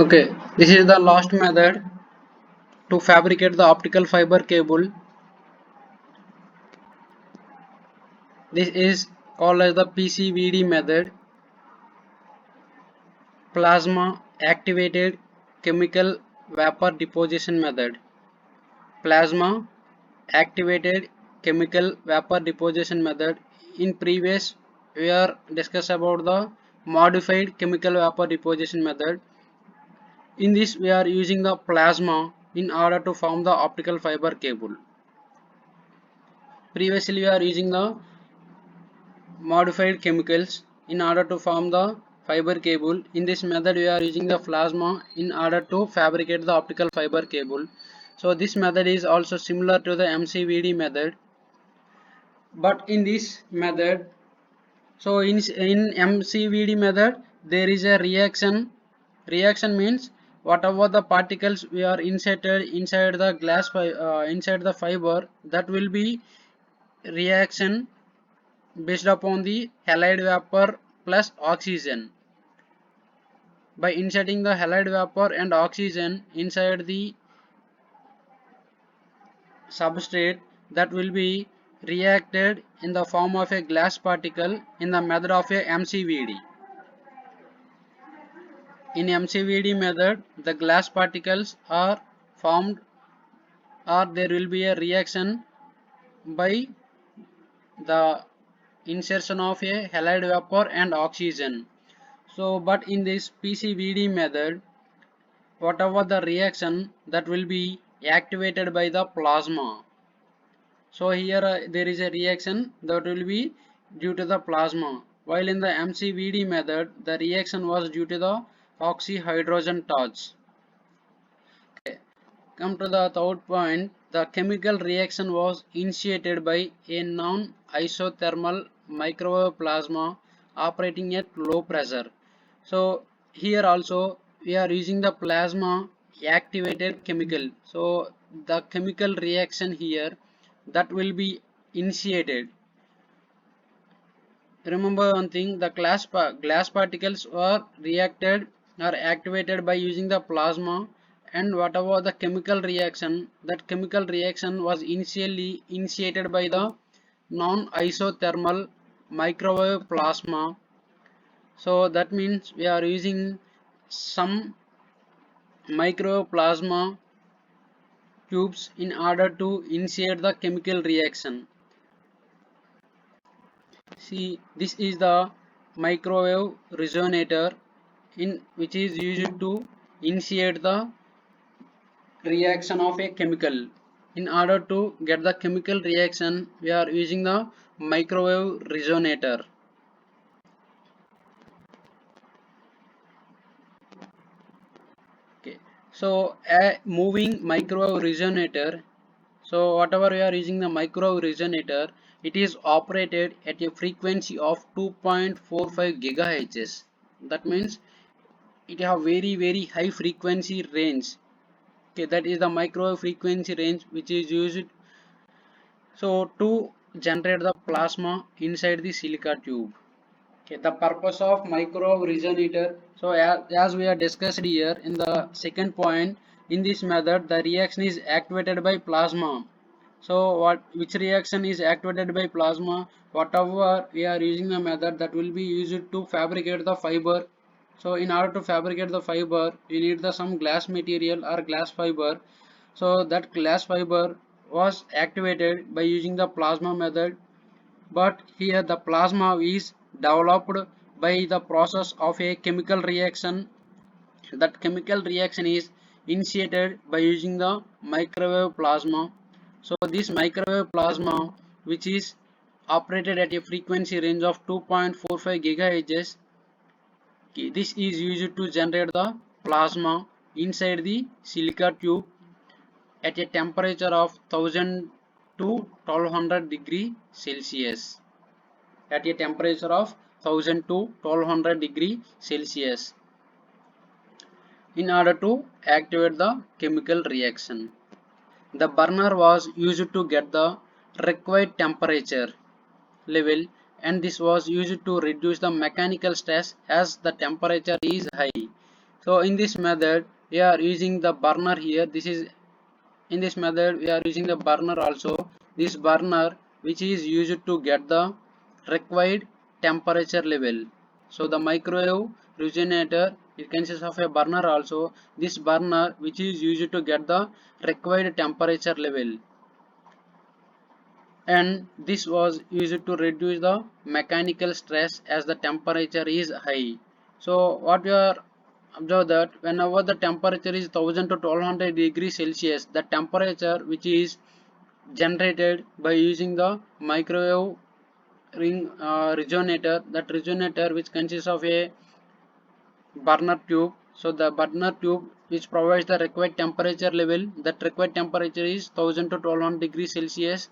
Okay, this is the last method to fabricate the optical fiber cable. This is called as the PCVD method, plasma activated chemical vapor deposition method. Plasma activated chemical vapor deposition method. In previous we are discussed about the modified chemical vapor deposition method. In this we are using the plasma in order to form the optical fiber cable. Previously we are using the modified chemicals in order to form the fiber cable. In this method we are using the plasma in order to fabricate the optical fiber cable. So this method is also similar to the MCVD method, but in this method, so in MCVD method there is a reaction means whatever the particles we are inserted inside the inside the fiber, that will be reaction based upon the halide vapor plus oxygen. By inserting the halide vapor and oxygen inside the substrate, that will be reacted in the form of a glass particle in the method of a MCVD. In MCVD method, the glass particles are formed, or there will be a reaction by the insertion of a halide vapor and oxygen. So but in this PCVD method, whatever the reaction, that will be activated by the plasma. So here there is a reaction that will be due to the plasma, while in the MCVD method the reaction was due to the oxyhydrogen torch. Okay. Come to the third point, the chemical reaction was initiated by a non-isothermal microwave plasma operating at low pressure. So here also we are using the plasma activated chemical. So the chemical reaction here, that will be initiated. Remember one thing, the glass particles were reacted or activated by using the plasma, and whatever the chemical reaction, that chemical reaction was initially initiated by the non-isothermal microwave plasma. So that means we are using some microwave plasma tubes in order to initiate the chemical reaction. See, this is the microwave resonator in which is used to initiate the reaction of a chemical. In order to get the chemical reaction, we are using the microwave resonator. Okay. So a moving microwave resonator. So whatever we are using the microwave resonator, it is operated at a frequency of 2.45 gigahertz. That means it have very high frequency range. Okay, that is the microwave frequency range which is used so to generate the plasma inside the silica tube. Okay, the purpose of microwave resonator, so as we are discussed here in the second point, in this method the reaction is activated by plasma. So which reaction is activated by plasma? Whatever we are using the method, that will be used to fabricate the fiber. So in order to fabricate the fiber, you need the some glass material or glass fiber. So that glass fiber was activated by using the plasma method, but here the plasma is developed by the process of a chemical reaction. That chemical reaction is initiated by using the microwave plasma. So this microwave plasma, which is operated at a frequency range of 2.45 gigahertz, this is used to generate the plasma inside the silica tube at a temperature of 1000 to 1200 degree Celsius. At a temperature of 1000 to 1200 degree Celsius in order to activate the chemical reaction. The burner was used to get the required temperature level, and this was used to reduce the mechanical stress as the temperature is high. So in this method we are using the burner here. This is in this method we are using the burner also. This burner which is used to get the required temperature level. So the microwave regenerator, it consists of a burner also. This burner which is used to get the required temperature level, and this was used to reduce the mechanical stress as the temperature is high. So what we are observe that whenever the temperature is 1000 to 1200 degrees Celsius, the temperature which is generated by using the microwave resonator, that resonator which consists of a burner tube. So the burner tube which provides the required temperature level, that required temperature is 1000 to 1200 degrees Celsius,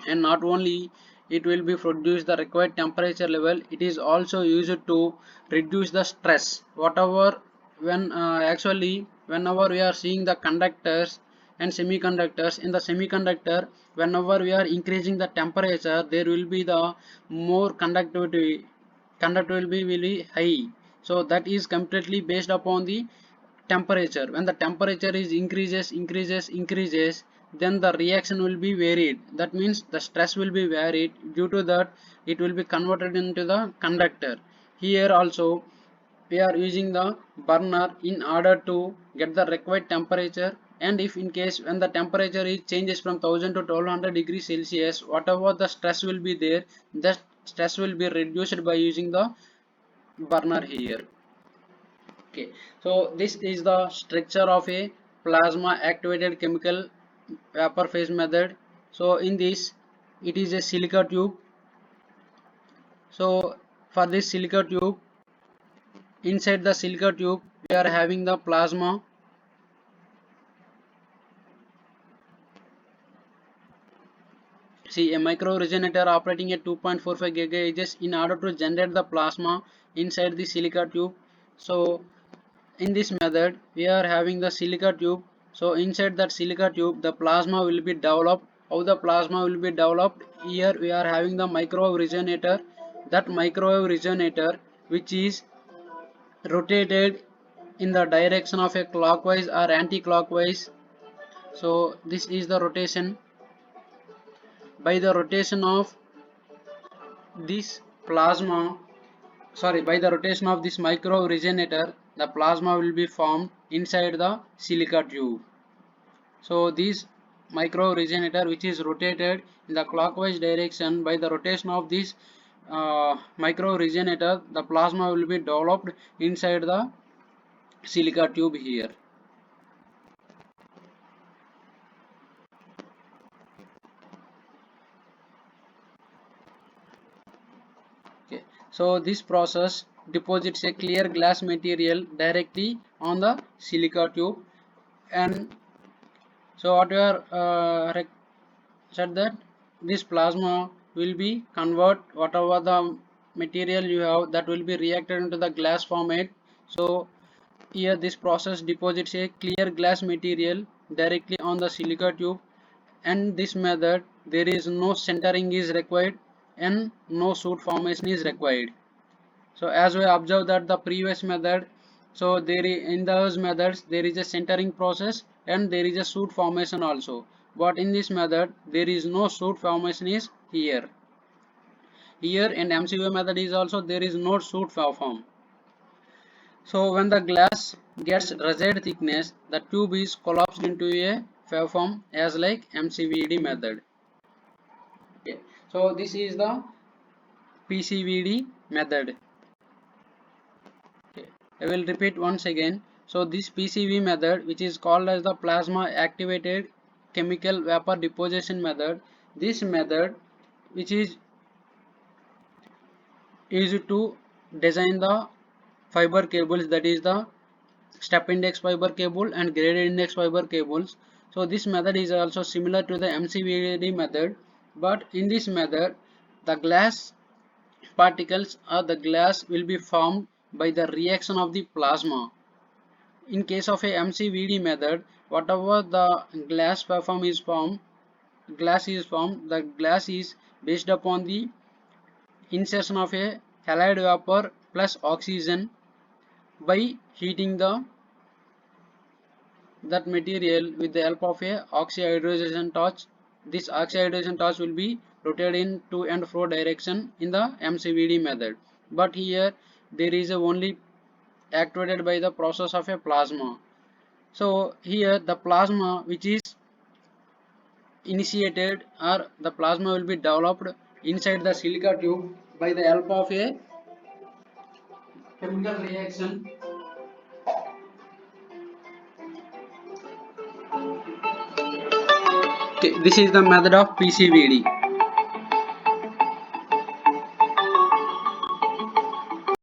and not only it will be produce the required temperature level, it is also used to reduce the stress whatever. When actually whenever we are seeing the conductors and semiconductors, in the semiconductor, whenever we are increasing the temperature, there will be the more conductivity will be really high. So that is completely based upon the temperature. When the temperature is increases, then the reaction will be varied. That means the stress will be varied. Due to that, it will be converted into the conductor. Here also we are using the burner in order to get the required temperature. And if in case when the temperature is changes from 1000 to 1200 degrees Celsius, whatever the stress will be there, that stress will be reduced by using the burner here. Okay, so this is the structure of a plasma activated chemical vapor phase method. So in this, it is a silica tube. So for this silica tube, inside the silica tube we are having the plasma. See, a micro resonator operating at 2.45 GHz in order to generate the plasma inside the silica tube. So in this method we are having the silica tube. So inside that silica tube the plasma will be developed. How the plasma will be developed? Here we are having the microwave resonator. That microwave resonator which is rotated in the direction of a clockwise or anti-clockwise. So this is the rotation. By the rotation of this plasma, by the rotation of this microwave resonator, the plasma will be formed inside the silica tube. So this micro resonator which is rotated in the clockwise direction, by the rotation of this micro resonator, the plasma will be developed inside the silica tube here. Okay. So this process deposits a clear glass material directly on the silica tube, and so what we are said that this plasma will be convert whatever the material you have, that will be reacted into the glass format. So here this process deposits a clear glass material directly on the silica tube, and this method there is no centering is required and no soot formation is required. So as we observed that the previous method, so there is, in those methods there is a centering process and there is a soot formation also, but in this method there is no soot formation is here. Here in MCV method is also there is no soot form. So when the glass gets residue thickness, the tube is collapsed into a waveform as like MCVD method. Okay. So this is the PCVD method. Okay. I will repeat once again. So this PCV method, which is called as the plasma activated chemical vapor deposition method, this method which is used to design the fiber cables, that is the step index fiber cable and graded index fiber cables. So this method is also similar to the MCVD method, but in this method the glass particles or the glass will be formed by the reaction of the plasma. In case of a MCVD method, whatever the glass the glass is based upon the insertion of a halide vapor plus oxygen. by heating the that material with the help of a oxyhydrogen torch. This oxyhydrogen torch will be rotated in to and fro direction in the MCVD method, but here there is a only activated by the process of a plasma. So here the plasma which is initiated, or the plasma will be developed inside the silica tube by the help of a chemical reaction. Okay, this is the method of PCVD.